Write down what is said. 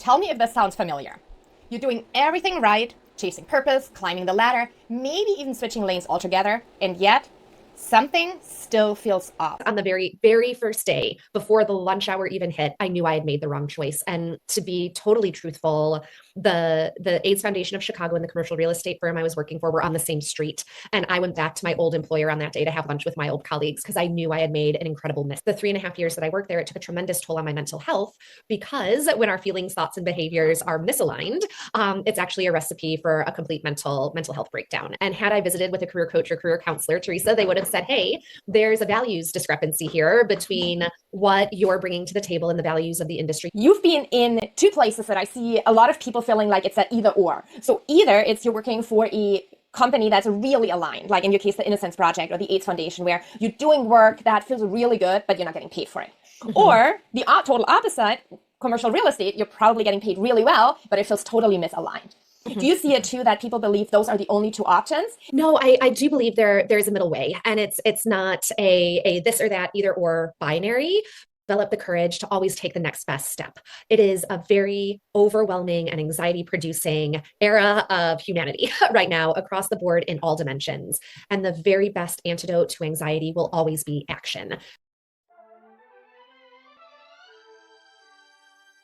Tell me if this sounds familiar. You're doing everything right, chasing purpose, climbing the ladder, maybe even switching lanes altogether, and yet something still feels off. On the very, very first day, before the lunch hour even hit, I knew I had made the wrong choice. And to be totally truthful, the AIDS Foundation of Chicago and the commercial real estate firm I was working for were on the same street. And I went back to my old employer on that day to have lunch with my old colleagues because I knew I had made an incredible miss. The 3.5 years that I worked there, it took a tremendous toll on my mental health because when our feelings, thoughts, and behaviors are misaligned, it's actually a recipe for a complete mental health breakdown. And had I visited with a career coach or career counselor, Teresa, they would have said, hey, there's a values discrepancy here between what you're bringing to the table and the values of the industry. You've been in two places that I see a lot of people feeling like it's that either or. So either it's you're working for a company that's really aligned, like in your case, the Innocence Project or the AIDS Foundation, where you're doing work that feels really good, but you're not getting paid for it. Or the total opposite, commercial real estate, you're probably getting paid really well, but it feels totally misaligned. Do you see it too, that people believe those are the only two options? No, I do believe there's a middle way, and it's not a this or that, either or binary. Develop the courage to always take the next best step. It is a very overwhelming and anxiety-producing era of humanity right now across the board in all dimensions. And the very best antidote to anxiety will always be action.